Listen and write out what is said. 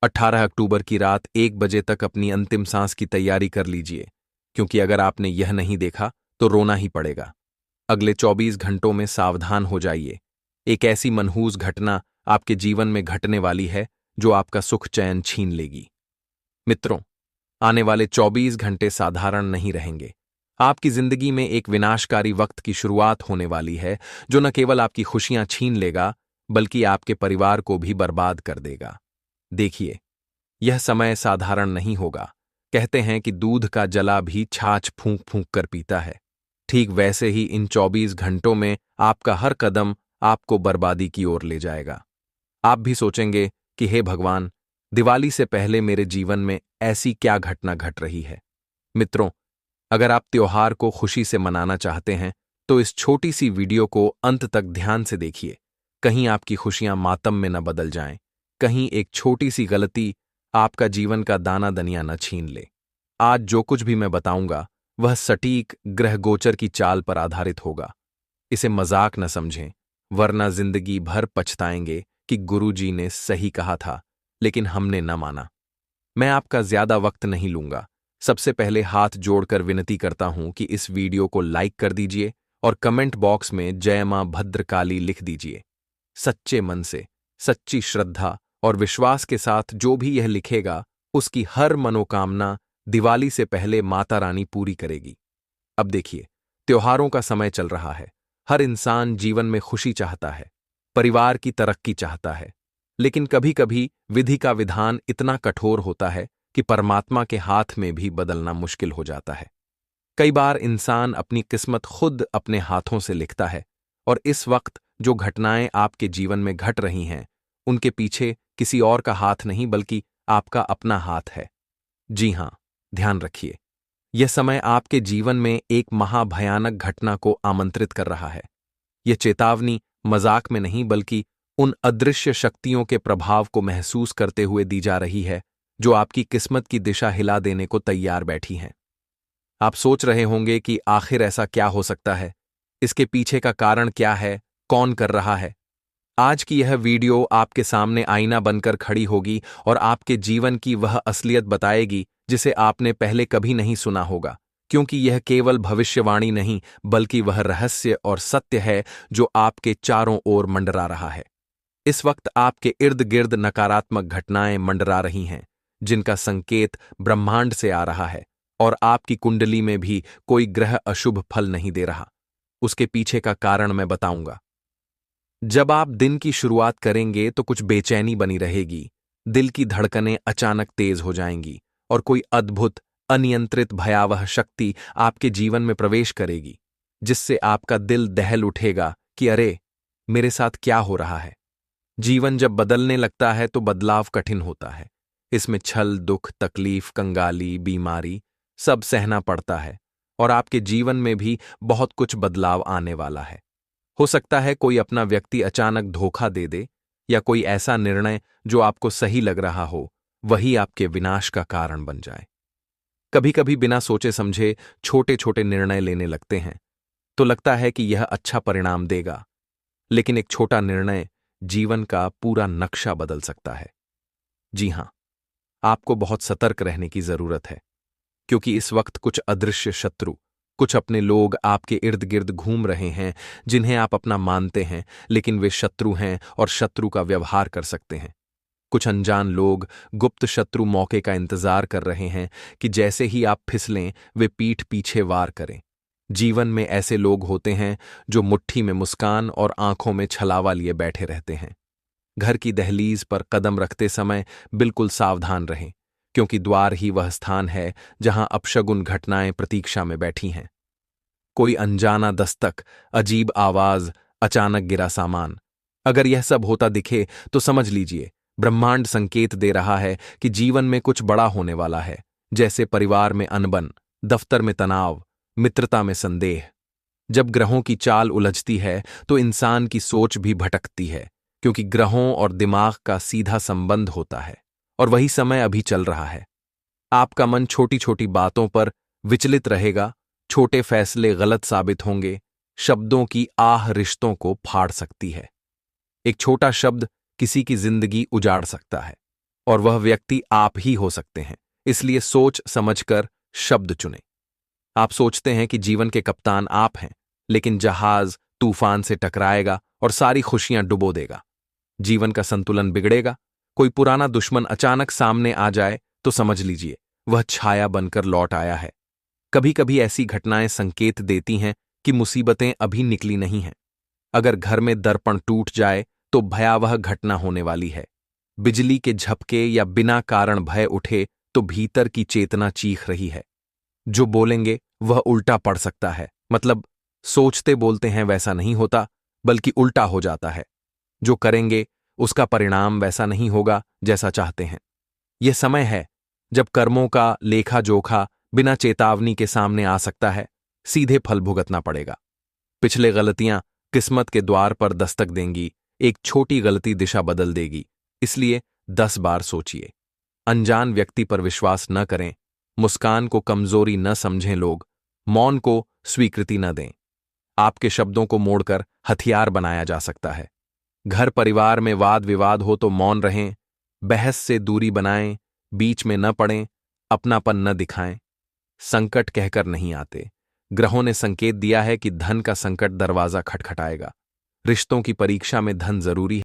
18 अक्टूबर की रात 1 बजे तक अपनी अंतिम सांस की तैयारी कर लीजिए, क्योंकि अगर आपने यह नहीं देखा तो रोना ही पड़ेगा। अगले 24 घंटों में सावधान हो जाइए। एक ऐसी मनहूस घटना आपके जीवन में घटने वाली है जो आपका सुख चैन छीन लेगी। मित्रों, आने वाले 24 घंटे साधारण नहीं रहेंगे। आपकी जिंदगी में एक विनाशकारी वक्त की शुरुआत होने वाली है जो न केवल आपकी खुशियां छीन लेगा, बल्कि आपके परिवार को भी बर्बाद कर देगा। देखिए, यह समय साधारण नहीं होगा। कहते हैं कि दूध का जला भी छाछ फूंक फूंक कर पीता है। ठीक वैसे ही इन 24 घंटों में आपका हर कदम आपको बर्बादी की ओर ले जाएगा। आप भी सोचेंगे कि हे भगवान, दिवाली से पहले मेरे जीवन में ऐसी क्या घटना घट रही है। मित्रों, अगर आप त्योहार को खुशी से मनाना चाहते हैं तो इस छोटी सी वीडियो को अंत तक ध्यान से देखिए। कहीं आपकी खुशियां मातम में न बदल जाएं, कहीं एक छोटी सी गलती आपका जीवन का दाना दनिया न छीन ले। आज जो कुछ भी मैं बताऊंगा वह सटीक ग्रह गोचर की चाल पर आधारित होगा। इसे मजाक न समझें, वरना जिंदगी भर पछताएंगे कि गुरुजी ने सही कहा था लेकिन हमने न माना। मैं आपका ज्यादा वक्त नहीं लूंगा। सबसे पहले हाथ जोड़कर विनती करता हूं कि इस वीडियो को लाइक कर दीजिए और कमेंट बॉक्स में जय मां भद्रकाली लिख दीजिए। सच्चे मन से, सच्ची श्रद्धा और विश्वास के साथ जो भी यह लिखेगा, उसकी हर मनोकामना दिवाली से पहले माता रानी पूरी करेगी। अब देखिए, त्योहारों का समय चल रहा है। हर इंसान जीवन में खुशी चाहता है, परिवार की तरक्की चाहता है, लेकिन कभी कभी विधि का विधान इतना कठोर होता है कि परमात्मा के हाथ में भी बदलना मुश्किल हो जाता है। कई बार इंसान अपनी किस्मत खुद अपने हाथों से लिखता है, और इस वक्त जो घटनाएं आपके जीवन में घट रही हैं, उनके पीछे किसी और का हाथ नहीं बल्कि आपका अपना हाथ है। जी हां, ध्यान रखिए, यह समय आपके जीवन में एक महाभयानक घटना को आमंत्रित कर रहा है। यह चेतावनी मजाक में नहीं बल्कि उन अदृश्य शक्तियों के प्रभाव को महसूस करते हुए दी जा रही है जो आपकी किस्मत की दिशा हिला देने को तैयार बैठी हैं। आप सोच रहे होंगे कि आखिर ऐसा क्या हो सकता है, इसके पीछे का कारण क्या है, कौन कर रहा है। आज की यह वीडियो आपके सामने आईना बनकर खड़ी होगी और आपके जीवन की वह असलियत बताएगी जिसे आपने पहले कभी नहीं सुना होगा, क्योंकि यह केवल भविष्यवाणी नहीं बल्कि वह रहस्य और सत्य है जो आपके चारों ओर मंडरा रहा है। इस वक्त आपके इर्द गिर्द नकारात्मक घटनाएं मंडरा रही हैं, जिनका संकेत ब्रह्मांड से आ रहा है, और आपकी कुंडली में भी कोई ग्रह अशुभ फल नहीं दे रहा। उसके पीछे का कारण मैं बताऊंगा। जब आप दिन की शुरुआत करेंगे तो कुछ बेचैनी बनी रहेगी, दिल की धड़कनें अचानक तेज हो जाएंगी और कोई अद्भुत, अनियंत्रित भयावह शक्ति आपके जीवन में प्रवेश करेगी, जिससे आपका दिल दहल उठेगा कि अरे, मेरे साथ क्या हो रहा है। जीवन जब बदलने लगता है तो बदलाव कठिन होता है। इसमें छल, दुख, तकलीफ, कंगाली, बीमारी सब सहना पड़ता है, और आपके जीवन में भी बहुत कुछ बदलाव आने वाला है। हो सकता है कोई अपना व्यक्ति अचानक धोखा दे दे, या कोई ऐसा निर्णय जो आपको सही लग रहा हो वही आपके विनाश का कारण बन जाए। कभी कभी बिना सोचे समझे छोटे छोटे निर्णय लेने लगते हैं तो लगता है कि यह अच्छा परिणाम देगा, लेकिन एक छोटा निर्णय जीवन का पूरा नक्शा बदल सकता है। जी हां, आपको बहुत सतर्क रहने की जरूरत है, क्योंकि इस वक्त कुछ अदृश्य शत्रु, कुछ अपने लोग आपके इर्द गिर्द घूम रहे हैं जिन्हें आप अपना मानते हैं, लेकिन वे शत्रु हैं और शत्रु का व्यवहार कर सकते हैं। कुछ अनजान लोग, गुप्त शत्रु मौके का इंतजार कर रहे हैं कि जैसे ही आप फिसलें वे पीठ पीछे वार करें। जीवन में ऐसे लोग होते हैं जो मुट्ठी में मुस्कान और आंखों में छलावा लिए बैठे रहते हैं। घर की दहलीज पर कदम रखते समय बिल्कुल सावधान रहें, क्योंकि द्वार ही वह स्थान है जहां अपशगुन घटनाएं प्रतीक्षा में बैठी हैं। कोई अनजाना दस्तक, अजीब आवाज, अचानक गिरा सामान, अगर यह सब होता दिखे तो समझ लीजिए ब्रह्मांड संकेत दे रहा है कि जीवन में कुछ बड़ा होने वाला है। जैसे परिवार में अनबन, दफ्तर में तनाव, मित्रता में संदेह। जब ग्रहों की चाल उलझती है तो इंसान की सोच भी भटकती है, क्योंकि ग्रहों और दिमाग का सीधा संबंध होता है, और वही समय अभी चल रहा है। आपका मन छोटी छोटी बातों पर विचलित रहेगा, छोटे फैसले गलत साबित होंगे, शब्दों की आह रिश्तों को फाड़ सकती है। एक छोटा शब्द किसी की जिंदगी उजाड़ सकता है। और वह व्यक्ति आप ही हो सकते हैं। इसलिए सोच समझकर शब्द चुनें। आप सोचते हैं कि जीवन के कप्तान आप हैं, लेकिन जहाज तूफान से टकराएगा और सारी खुशियां डुबो देगा। जीवन का संतुलन बिगड़ेगा। कोई पुराना दुश्मन अचानक सामने आ जाए तो समझ लीजिए वह छाया बनकर लौट आया है। कभी कभी ऐसी घटनाएं संकेत देती हैं कि मुसीबतें अभी निकली नहीं हैं। अगर घर में दर्पण टूट जाए तो भयावह घटना होने वाली है। बिजली के झपके या बिना कारण भय उठे तो भीतर की चेतना चीख रही है। जो बोलेंगे वह उल्टा पड़ सकता है, मतलब सोचते बोलते हैं वैसा नहीं होता, बल्कि उल्टा हो जाता है। जो करेंगे उसका परिणाम वैसा नहीं होगा जैसा चाहते हैं। यह समय है जब कर्मों का लेखा जोखा बिना चेतावनी के सामने आ सकता है। सीधे फल भुगतना पड़ेगा। पिछले गलतियां किस्मत के द्वार पर दस्तक देंगी। एक छोटी गलती दिशा बदल देगी। इसलिए 10 बार सोचिए। अनजान व्यक्ति पर विश्वास न करें। मुस्कान को कमजोरी न समझें लोग। मौन को स्वीकृति न दें। आपके शब्दों को मोड़कर हथियार बनाया जा सकता है। घर परिवार में वाद विवाद हो तो मौन रहें। बहस से दूरी बनाएं। बीच में न पड़ें। अपनापन न दिखाएं। संकट कहकर नहीं आते। ग्रहों ने संकेत दिया है कि धन का संकट दरवाजा खटखटाएगा। रिश्तों की परीक्षा में धन जरूरी है।